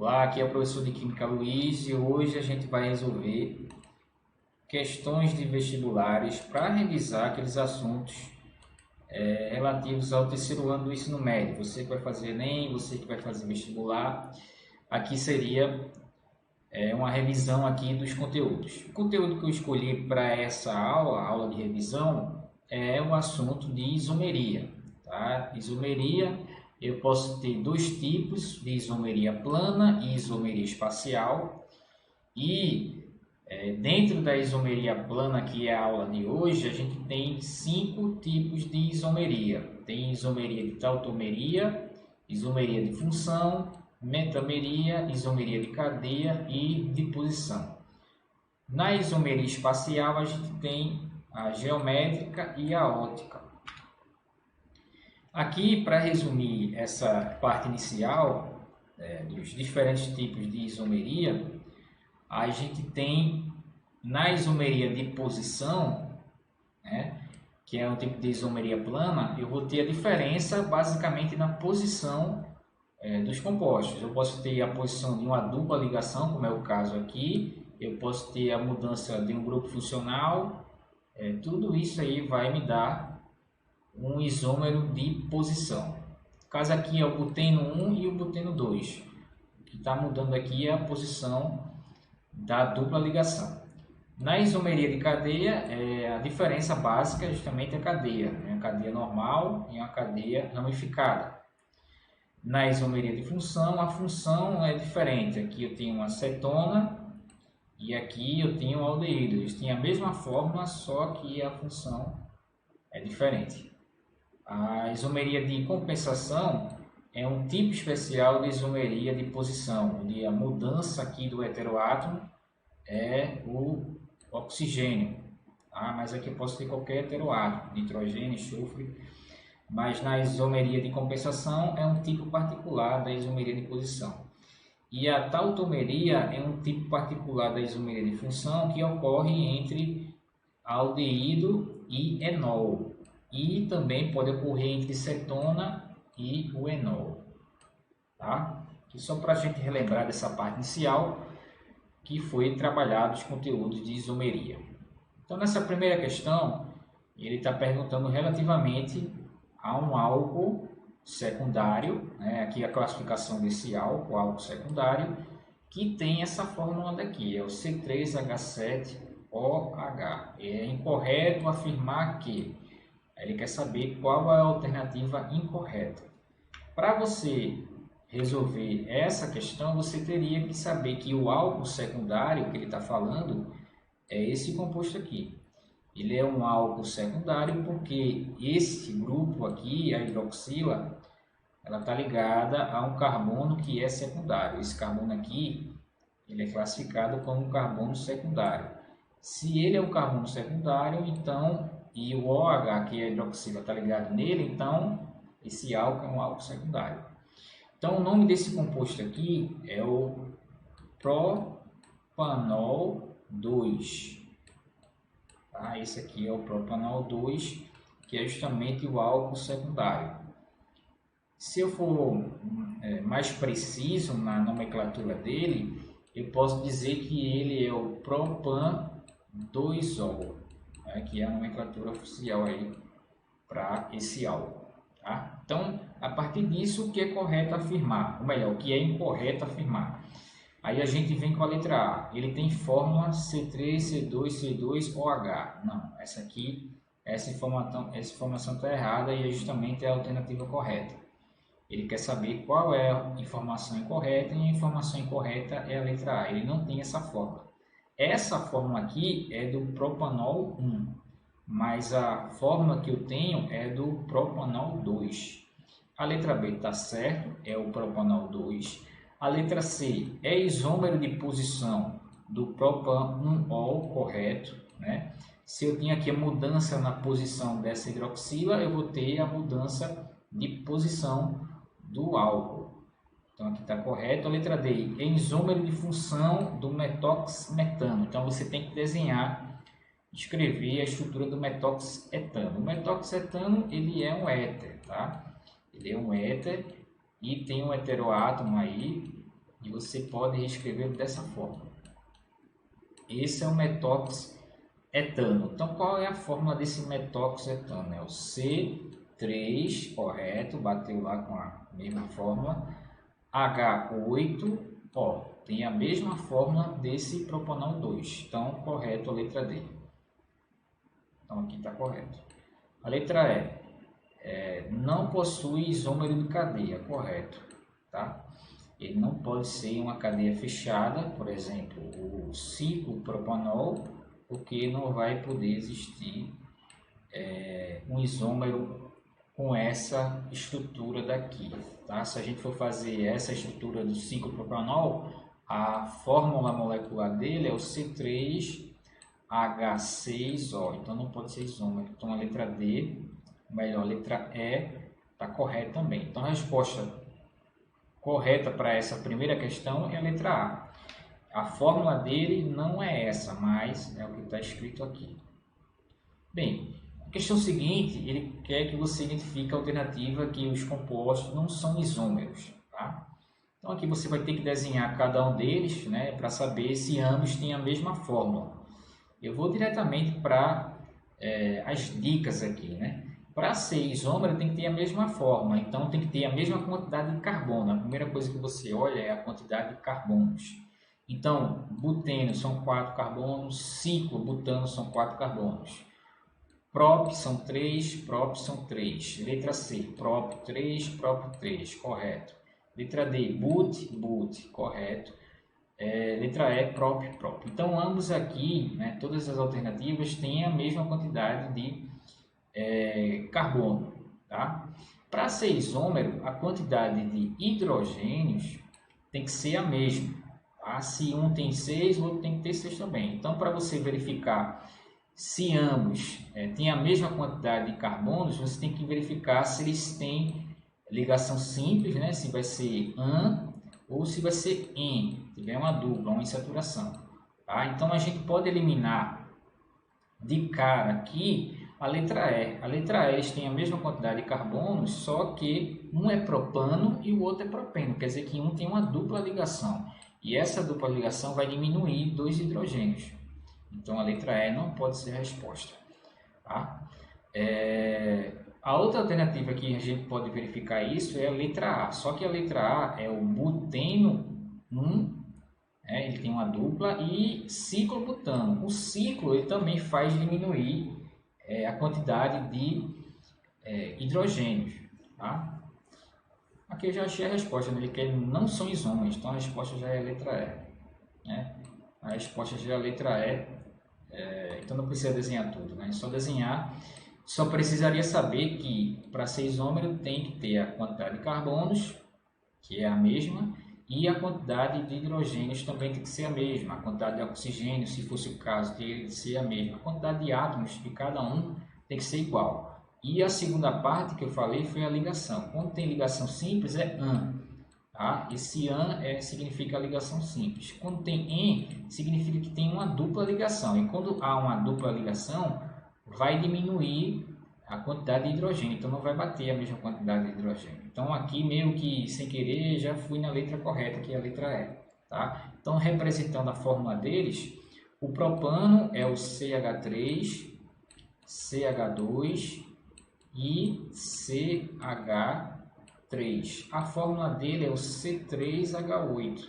Olá, aqui é o professor de Química Luiz e hoje a gente vai resolver questões de vestibulares para revisar aqueles assuntos relativos ao terceiro ano do ensino médio. Você que vai fazer Enem, você que vai fazer vestibular, aqui seria uma revisão aqui dos conteúdos. O conteúdo que eu escolhi para essa aula de revisão, é o assunto de isomeria. Tá? Isomeria, eu posso ter dois tipos de isomeria plana e isomeria espacial. E dentro da isomeria plana, que é a aula de hoje, a gente tem 5 tipos de isomeria. Tem isomeria de tautomeria, isomeria de função, metameria, isomeria de cadeia e de posição. Na isomeria espacial, a gente tem a geométrica e a óptica. Aqui, para resumir essa parte inicial dos diferentes tipos de isomeria, a gente tem na isomeria de posição, que é um tipo de isomeria plana, eu vou ter a diferença basicamente na posição dos compostos. Eu posso ter a posição de uma dupla ligação, como é o caso aqui, eu posso ter a mudança de um grupo funcional, tudo isso aí vai me dar um isômero de posição. No caso aqui é o buteno 1 e o buteno 2. O que está mudando aqui é a posição da dupla ligação. Na isomeria de cadeia, a diferença básica é justamente a cadeia, uma cadeia normal e uma cadeia ramificada. Na isomeria de função, a função é diferente. Aqui eu tenho uma cetona e aqui eu tenho um aldeído. Eles têm a mesma fórmula, só que a função é diferente. A isomeria de compensação é um tipo especial de isomeria de posição, onde a mudança aqui do heteroátomo é o oxigênio, tá? Mas aqui eu posso ter qualquer heteroátomo, nitrogênio, enxofre, mas na isomeria de compensação é um tipo particular da isomeria de posição. E a tautomeria é um tipo particular da isomeria de função que ocorre entre aldeído e enol. E também pode ocorrer entre cetona e o enol. Tá? Aqui só para a gente relembrar dessa parte inicial, que foi trabalhado os conteúdos de isomeria. Então, nessa primeira questão, ele está perguntando relativamente a um álcool secundário, aqui a classificação desse álcool secundário, que tem essa fórmula daqui, é o C3H7OH. É incorreto afirmar que. Ele quer saber qual é a alternativa incorreta. Para você resolver essa questão, você teria que saber que o álcool secundário que ele está falando é esse composto aqui. Ele é um álcool secundário porque esse grupo aqui, a hidroxila, ela está ligada a um carbono que é secundário. Esse carbono aqui, ele é classificado como um carbono secundário. Se ele é um carbono secundário, então, e o OH, que é a hidroxila, está ligado nele, então esse álcool é um álcool secundário. Então, o nome desse composto aqui é o propanol 2. Tá? Esse aqui é o propanol 2, que é justamente o álcool secundário. Se eu for mais preciso na nomenclatura dele, eu posso dizer que ele é o propan-2ol, que é a nomenclatura oficial aí para esse álcool. Tá? Então, a partir disso, o que é correto afirmar? Ou melhor, o que é incorreto afirmar? Aí a gente vem com a letra A. Ele tem fórmula C3C2C2OH. Não, essa informação está errada e é justamente a alternativa correta. Ele quer saber qual é a informação incorreta e a informação incorreta é a letra A. Ele não tem essa fórmula. Essa fórmula aqui é do propanol 1, mas a fórmula que eu tenho é do propanol 2. A letra B está certo, é o propanol 2. A letra C é isômero de posição do propan-1ol, correto, Se eu tenho aqui a mudança na posição dessa hidroxila, eu vou ter a mudança de posição do álcool. Então aqui está correto. A letra D é isômero de função do metoxetano. Então você tem que desenhar, escrever a estrutura do metoxetano. O metoxetano ele é um éter, tá? Ele é um éter e tem um heteroátomo aí E você pode reescrever dessa forma. Esse é o metoxetano. Então, qual é a fórmula desse metoxetano? É o C3, correto, bateu lá com a mesma fórmula. H8, ó, tem a mesma fórmula desse propanol 2. Então, correto a letra D. Então, aqui está correto. A letra E, não possui isômero de cadeia, correto, tá? Ele não pode ser uma cadeia fechada, por exemplo, o ciclopropanol, porque não vai poder existir um isômero com essa estrutura daqui, tá? Se a gente for fazer essa estrutura do ciclopropanol, a fórmula molecular dele é o C3H6O, então não pode ser isômero. Então a letra D, melhor, a letra E, está correta também. Então a resposta correta para essa primeira questão é a letra A. A fórmula dele não é essa, mas é o que está escrito aqui. Bem, a questão seguinte, ele quer que você identifique a alternativa que os compostos não são isômeros, tá? Então aqui você vai ter que desenhar cada um deles, né, para saber se ambos têm a mesma fórmula. Eu vou diretamente para as dicas aqui, né? Para ser isômero tem que ter a mesma forma, então tem que ter a mesma quantidade de carbono. A primeira coisa que você olha é a quantidade de carbonos. Então, buteno são 4 carbonos, ciclobutano são 4 carbonos. Prop são 3, prop são 3. Letra C, prop 3, prop 3, correto. Letra D, but, correto. Letra E, prop. Então, ambos aqui, né, todas as alternativas têm a mesma quantidade de carbono, tá? Para ser isômero, a quantidade de hidrogênios tem que ser a mesma, tá? Se um tem 6, o outro tem que ter 6 também. Então, para você verificar se ambos têm a mesma quantidade de carbonos, você tem que verificar se eles têm ligação simples, né? Se vai ser AN ou se vai ser EN, se tiver uma dupla, uma insaturação, tá? Então, a gente pode eliminar de cara aqui a letra E. A letra E tem a mesma quantidade de carbonos, só que um é propano e o outro é propeno. Quer dizer que um tem uma dupla ligação. E essa dupla ligação vai diminuir 2 hidrogênios. Então a letra E não pode ser a resposta. Tá? A outra alternativa que a gente pode verificar isso é a letra A. Só que a letra A é o buteno 1, ele tem uma dupla, e ciclobutano. O ciclo ele também faz diminuir a quantidade de hidrogênios. Tá? Aqui eu já achei a resposta, né? Que não são isômeros, então a resposta já é a letra E. Né? A resposta já é a letra E, então não precisa desenhar tudo, né? Só desenhar. Só precisaria saber que para ser isômero tem que ter a quantidade de carbonos, que é a mesma, e a quantidade de hidrogênios também tem que ser a mesma. A quantidade de oxigênio, se fosse o caso, teria que ser a mesma. A quantidade de átomos de cada um tem que ser igual. E a segunda parte que eu falei foi a ligação. Quando tem ligação simples é AN. Tá? Esse AN significa ligação simples. Quando tem EN, significa que tem uma dupla ligação. E quando há uma dupla ligação, vai diminuir a quantidade de hidrogênio, então não vai bater a mesma quantidade de hidrogênio. Então aqui meio que sem querer já fui na letra correta, que é a letra E. Tá? Então representando a fórmula deles, o propano é o CH3, CH2 e CH3. A fórmula dele é o C3H8.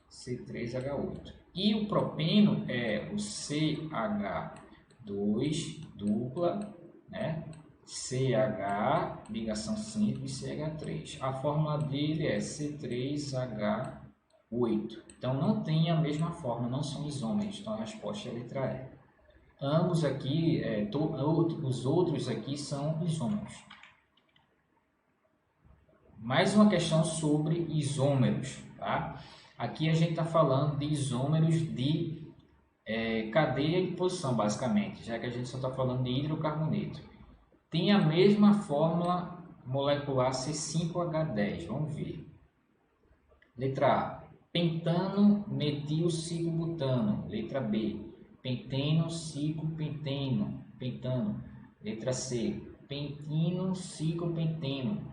C3H8. E o propeno é o CH2 dupla, né? CH, ligação simples, CH3. A fórmula dele é C3H8. Então, não tem a mesma fórmula, não são isômeros. Então, a resposta é a letra E. Ambos aqui, os outros aqui são isômeros. Mais uma questão sobre isômeros, tá? Aqui a gente está falando de isômeros de cadeia de posição, basicamente, já que a gente só está falando de hidrocarboneto. Tem a mesma fórmula molecular C5H10, vamos ver. Letra A, pentano, metil, ciclobutano. Letra B, penteno, ciclopenteno, pentano. Letra C, pentino, ciclopenteno.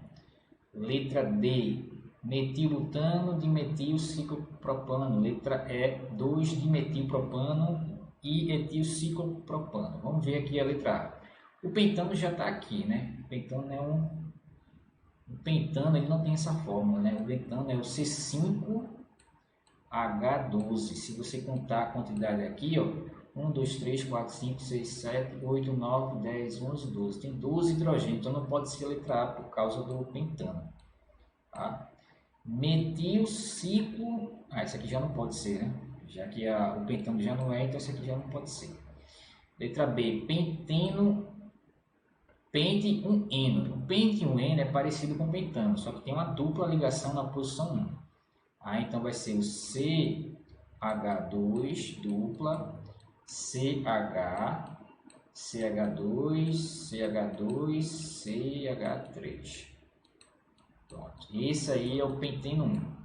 Letra D, metilbutano, dimetilciclopropano. Letra E, 2-dimetilpropano e etilciclopropano. Vamos ver aqui a letra A. O pentano já está aqui, né? O pentano é o pentano ele não tem essa fórmula, né? O pentano é o C5H12. Se você contar a quantidade aqui, ó, 1, 2, 3, 4, 5, 6, 7, 8, 9, 10, 11, 12. Tem 12 hidrogênios, então não pode ser a letra A por causa do pentano. Tá? Metilciclo... esse aqui já não pode ser, né? Já que o pentano já não é, então esse aqui já não pode ser. Letra B, penteno, pente 1N. O pente 1N é parecido com o pentano, só que tem uma dupla ligação na posição 1. Então vai ser o CH2 dupla, CH, CH2, CH2, CH3. Pronto. Esse aí é o penteno 1.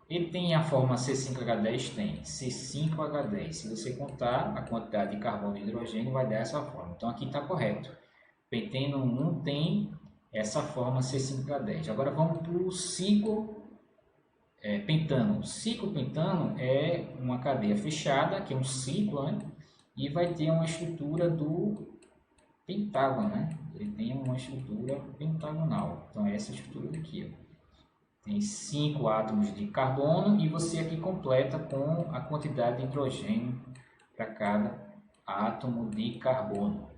Ele tem a forma C5H10? Tem. C5H10. Se você contar a quantidade de carbono e hidrogênio, vai dar essa forma. Então aqui está correto. Penteno 1 tem essa forma C5H10. Agora vamos para o ciclopentano. O ciclopentano é uma cadeia fechada, que é um ciclo, né? E vai ter uma estrutura do pentágono, né? Ele tem uma estrutura pentagonal. Então é essa estrutura daqui, ó. Tem 5 átomos de carbono e você aqui completa com a quantidade de hidrogênio para cada átomo de carbono.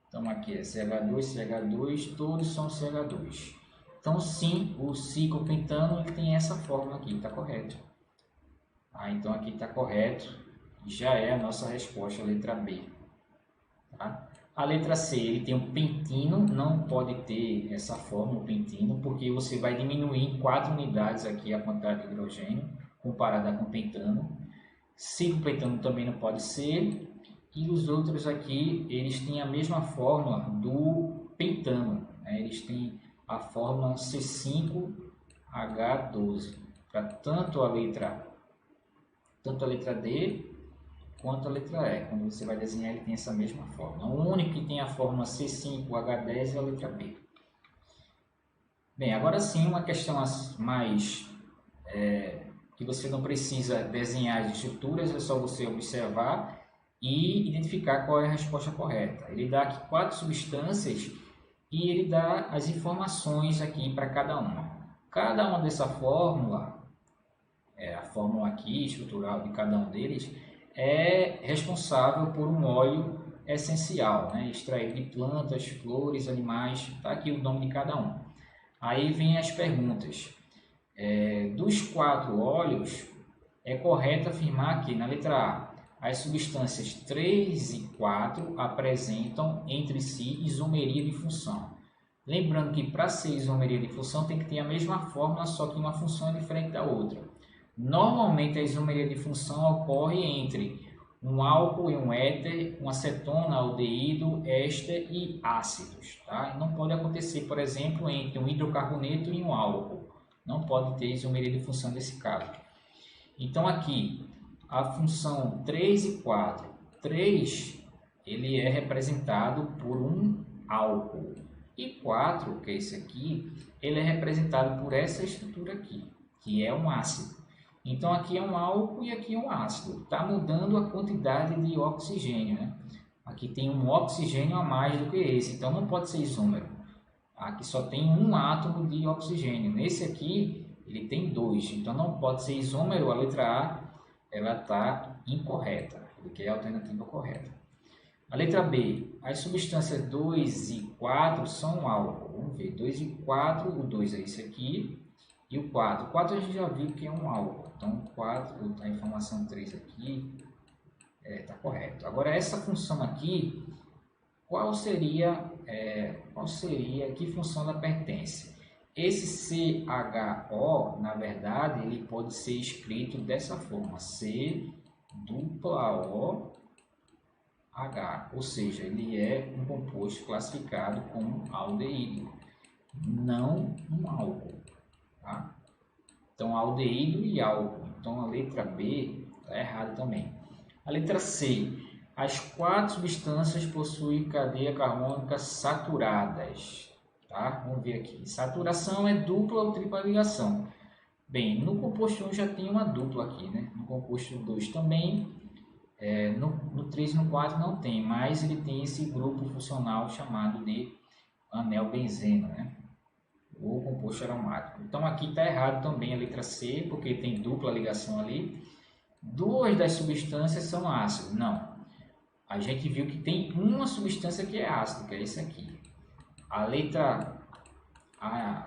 Então aqui é CH2, CH2, todos são CH2. Então sim, o ciclopentano tem essa fórmula aqui, está correto. Então aqui está correto, já é a nossa resposta, a letra B. Tá? A letra C, ele tem um pentino, não pode ter essa fórmula, o pentino, porque você vai diminuir em 4 unidades aqui a quantidade de hidrogênio, comparada com o pentano. Ciclopentano também não pode ser. E os outros aqui, eles têm a mesma fórmula do pentano, né? Eles têm a fórmula C5H12, para tanto a letra D, quanto a letra E. Quando você vai desenhar, ele tem essa mesma fórmula. O único que tem a fórmula C5H10 é a letra B. Bem, agora sim, uma questão mais que você não precisa desenhar as estruturas, é só você observar e identificar qual é a resposta correta. Ele dá aqui 4 substâncias e ele dá as informações aqui para cada uma. Cada uma dessa fórmula, a fórmula aqui estrutural de cada um deles, é responsável por um óleo essencial, né? Extraído de plantas, flores, animais, está aqui o nome de cada um. Aí vem as perguntas. Dos 4 óleos, é correto afirmar que, na letra A, as substâncias 3 e 4 apresentam entre si isomeria de função. Lembrando que para ser isomeria de função tem que ter a mesma fórmula, só que uma função é diferente da outra. Normalmente a isomeria de função ocorre entre um álcool e um éter, uma acetona, aldeído, éster e ácidos. Tá? Não pode acontecer, por exemplo, entre um hidrocarboneto e um álcool. Não pode ter isomeria de função nesse caso. Então aqui, a função 3 e 4. 3 ele é representado por um álcool. E 4, que é esse aqui, ele é representado por essa estrutura aqui, que é um ácido. Então aqui é um álcool e aqui é um ácido. Está mudando a quantidade de oxigênio, né? Aqui tem um oxigênio a mais do que esse, então não pode ser isômero. Aqui só tem um átomo de oxigênio. Nesse aqui, ele tem 2, então não pode ser isômero. A letra A, ela está incorreta, porque é a alternativa correta. A letra B, as substâncias 2 e 4 são álcool. Vamos ver, 2 e 4, o 2 é esse aqui, e o 4. O 4 a gente já viu que é um álcool. Então, 4, a informação 3 aqui, está correto. Agora, essa função aqui, qual seria, que função ela pertence? Esse CHO, na verdade, ele pode ser escrito dessa forma, C dupla O H, ou seja, ele é um composto classificado como aldeído, não um álcool. Tá? Então, aldeído e álcool. Então, a letra B está errada também. A letra C. As 4 substâncias possuem cadeia carbônica saturadas. Tá? Vamos ver aqui. Saturação é dupla ou tripla ligação. Bem, no composto 1 já tem uma dupla aqui, né? No composto 2 também, no 3 e no 4 não tem, mas ele tem esse grupo funcional chamado de anel benzeno, né? Ou composto aromático. Então aqui está errado também a letra C, porque tem dupla ligação ali. Duas das substâncias são ácidas. Não. A gente viu que tem uma substância que é ácida, que é esse aqui. A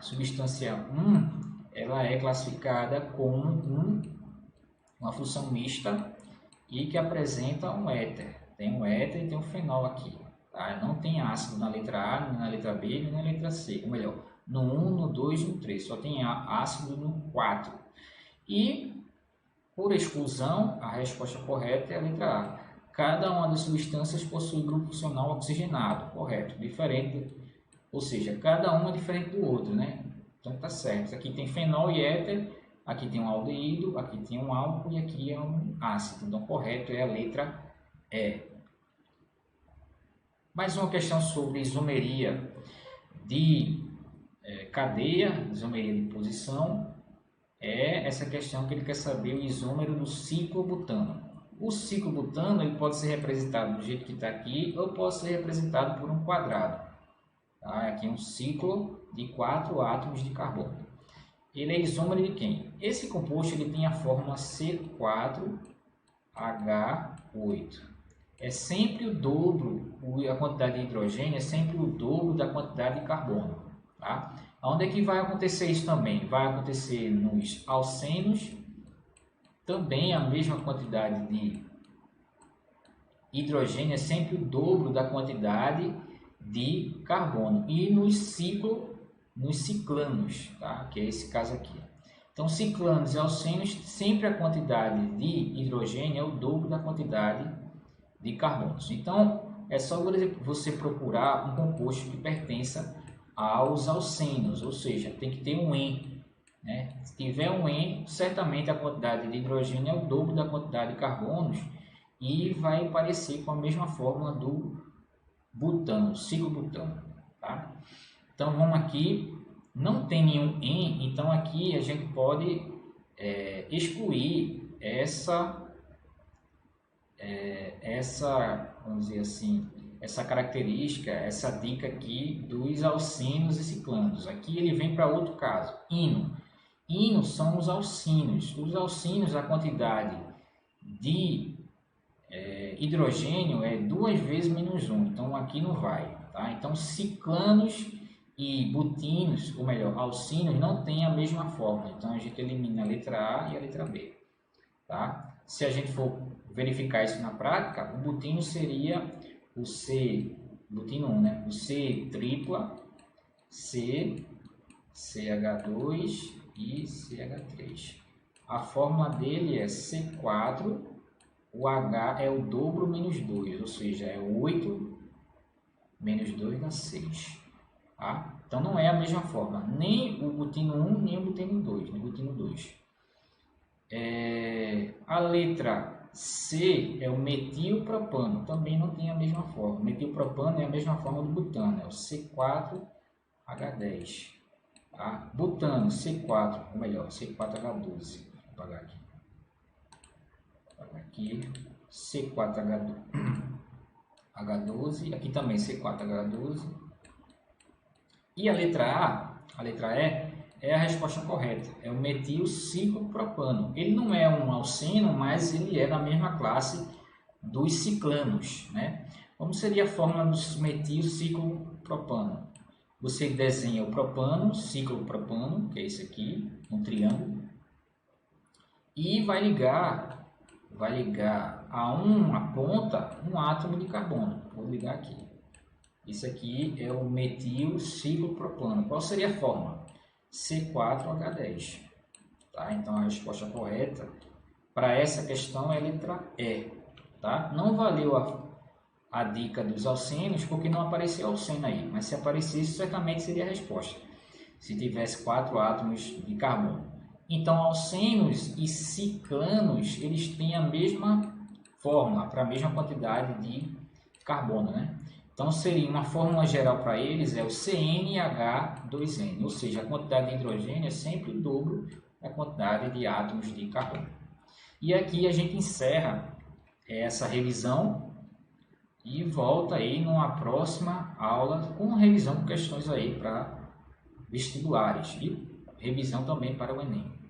substância 1, ela é classificada como uma função mista e que apresenta um éter. Tem um éter e tem um fenol aqui. Tá? Não tem ácido na letra A, nem na letra B, nem na letra C. Ou melhor, no 1, no 2 e no 3. Só tem ácido no 4. E, por exclusão, a resposta correta é a letra A. Cada uma das substâncias possui grupo funcional oxigenado, correto, diferente, ou seja, cada uma é diferente do outro, né? Então tá certo. Aqui tem fenol e éter, aqui tem um aldeído, aqui tem um álcool e aqui é um ácido. Então correto é a letra E. Mais uma questão sobre isomeria de cadeia, isomeria de posição, é essa questão que ele quer saber o isômero do ciclobutano. O ciclobutano ele pode ser representado do jeito que está aqui ou pode ser representado por um quadrado. Tá? Aqui é um ciclo de 4 átomos de carbono. Ele é isômero de quem? Esse composto ele tem a fórmula C4H8. É sempre o dobro, a quantidade de hidrogênio é sempre o dobro da quantidade de carbono. Tá? Onde é que vai acontecer isso também? Vai acontecer nos alcenos, também a mesma quantidade de hidrogênio é sempre o dobro da quantidade de carbono. E nos ciclanos, tá? Que é esse caso aqui. Então, ciclanos e alcenos, sempre a quantidade de hidrogênio é o dobro da quantidade de carbonos. Então, é só você procurar um composto que pertença aos alcenos, ou seja, tem que ter um En. Né? Se tiver um En, certamente a quantidade de hidrogênio é o dobro da quantidade de carbonos e vai parecer com a mesma fórmula do butano, ciclobutano. Tá? Então vamos aqui, não tem nenhum En, então aqui a gente pode excluir vamos dizer assim, essa característica, essa dica aqui dos alcenos e ciclanos. Aqui ele vem para outro caso, ino. Ino são os alcinos. Os alcinos, a quantidade de hidrogênio é 2 vezes menos 1, então aqui não vai. Tá? Então ciclanos e butinos, ou melhor, alcinos, não tem a mesma fórmula. Então a gente elimina a letra A e a letra B. Tá? Se a gente for verificar isso na prática, o butino seria o butino 1, né? O C tripla, CH2 e CH3. A fórmula dele é C4, o H é o dobro menos 2, ou seja, é 8 menos 2 dá 6. Tá? Então não é a mesma fórmula, nem o butino 1, nem o butino 2, nem o butino 2. A letra C é o metilpropano, também não tem a mesma forma. O metilpropano é a mesma forma do butano, é o C4H10. Tá? Butano, C4, ou melhor, C4H12. Vou apagar aqui. C4H12, aqui também C4H12. E a letra E, é a resposta correta, é o metilciclopropano. Ele não é um alceno, mas ele é da mesma classe dos ciclanos. Né? Como seria a fórmula do metilciclopropano? Você desenha o propano, ciclopropano, que é esse aqui, um triângulo, e vai ligar a uma ponta um átomo de carbono. Vou ligar aqui. Isso aqui é o metilciclopropano. Qual seria a fórmula? C4H10. Tá? Então a resposta correta para essa questão é a letra E. Tá? Não valeu a dica dos alcenos porque não apareceu alceno aí, mas se aparecesse certamente seria a resposta, se tivesse 4 átomos de carbono. Então alcenos e ciclanos eles têm a mesma fórmula para a mesma quantidade de carbono, né? Então, seria uma fórmula geral para eles é o CnH2n, ou seja, a quantidade de hidrogênio é sempre o dobro a quantidade de átomos de carbono. E aqui a gente encerra essa revisão e volta aí numa próxima aula com revisão de questões aí para vestibulares e revisão também para o Enem.